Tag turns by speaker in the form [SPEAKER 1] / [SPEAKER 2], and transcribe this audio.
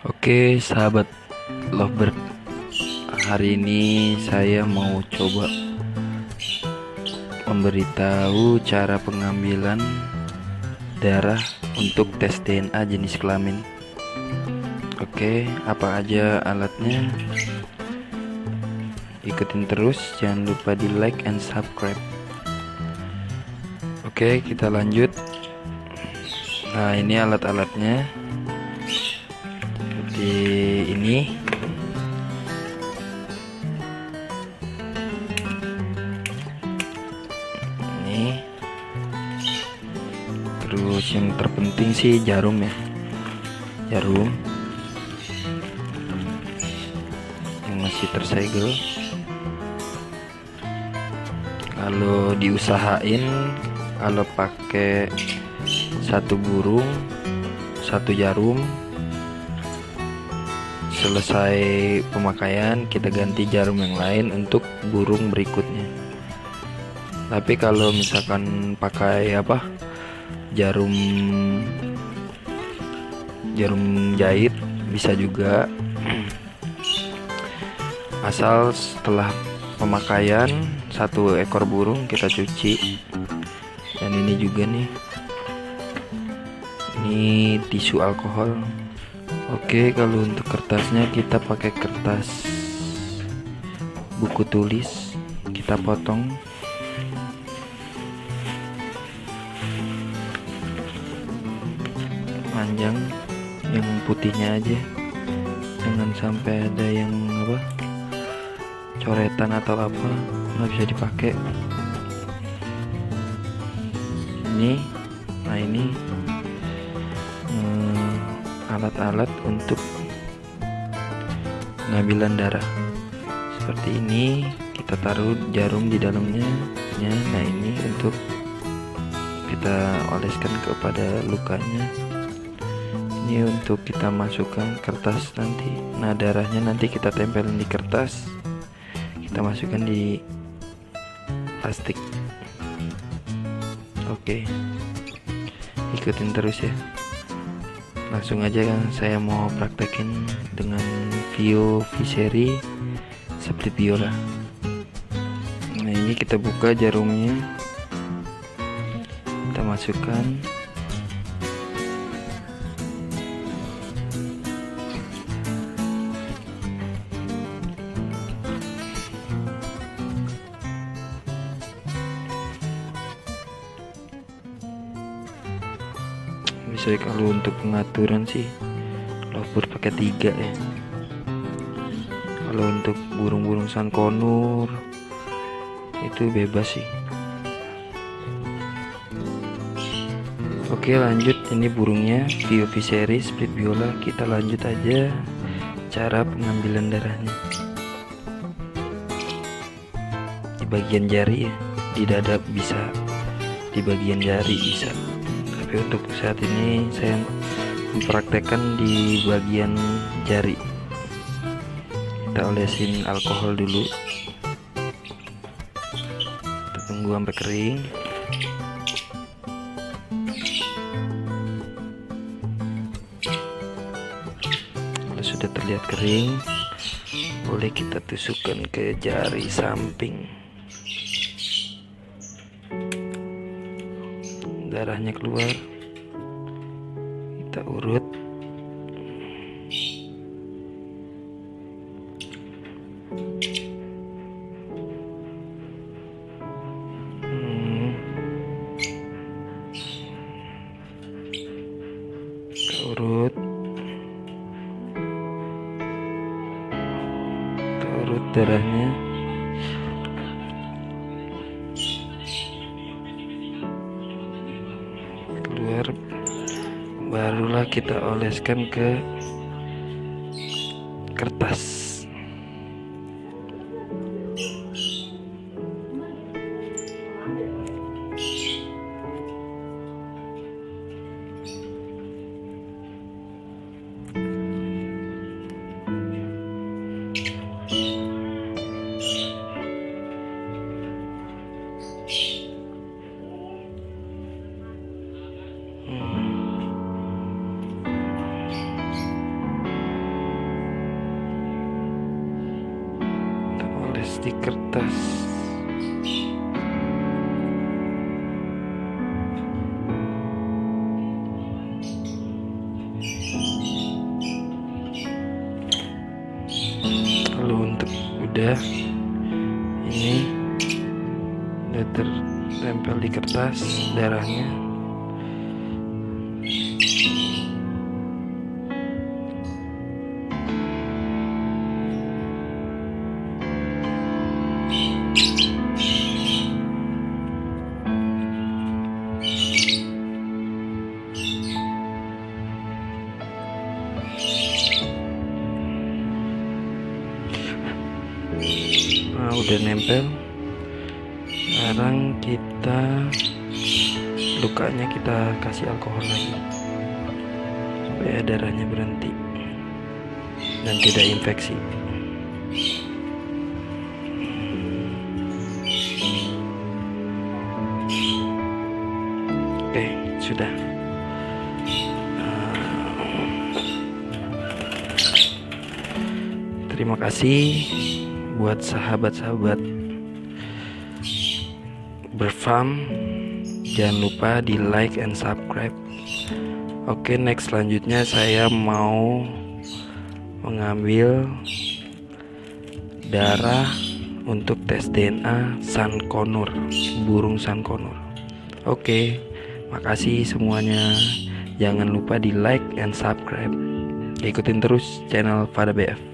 [SPEAKER 1] Oke, sahabat lovebird, hari ini saya mau coba memberitahu cara pengambilan darah untuk tes DNA jenis kelamin. Oke, apa aja alatnya? Ikutin terus, jangan lupa di like and subscribe. Oke, kita lanjut. Nah, ini alat-alatnya. Seperti ini. Terus yang terpenting sih jarum ya, jarum yang masih tersegel. Kalau diusahain kalau pakai satu burung satu jarum, selesai pemakaian kita ganti jarum yang lain untuk burung berikutnya. Tapi kalau misalkan pakai jarum jahit bisa juga, asal setelah pemakaian satu ekor burung kita cuci. Dan ini juga nih, ini tisu alkohol. Oke, kalau untuk kertasnya kita pakai kertas buku tulis, kita potong panjang, yang putihnya aja, jangan sampai ada yang coretan atau apa, nggak bisa dipakai. Ini alat-alat untuk pengambilan darah. Seperti ini, kita taruh jarum di dalamnya. Nah, ini untuk kita oleskan kepada lukanya. Ini untuk kita masukkan kertas nanti. Nah, darahnya nanti kita tempelin di kertas, kita masukkan di plastik. Oke, ikutin terus ya. Langsung aja kan, saya mau praktekin dengan Vio Viseri Split Viola. Nah, ini kita buka jarumnya, kita masukkan. Bisa kalau untuk pengaturan sih lovebird pakai 3 ya. Kalau untuk burung-burung sankonur itu bebas sih. Oke, lanjut. Ini burungnya Vio Viseri Split Viola. Kita lanjut aja cara pengambilan darahnya. Di bagian jari ya, di dada bisa, di bagian jari bisa. Tapi untuk saat ini saya mempraktekkan di bagian jari. Kita olesin alkohol dulu, kita tunggu sampai kering. Kalau sudah terlihat kering, boleh kita tusukkan ke jari samping. Darahnya keluar, kita urut. Kita urut darahnya. Keluar, barulah kita oleskan ke kertas. di kertas. Lalu untuk udah ini udah tertempel di kertas darahnya. Nah, udah nempel. Sekarang lukanya kita kasih alkohol lagi supaya darahnya berhenti dan tidak infeksi. Oke, sudah. Terima kasih buat sahabat-sahabat Berfarm. Jangan lupa di like and subscribe. Oke, next selanjutnya saya mau mengambil darah untuk tes DNA sanconur, burung sanconur. Oke, makasih semuanya. Jangan lupa di like and subscribe. Ikutin terus channel Fada BF.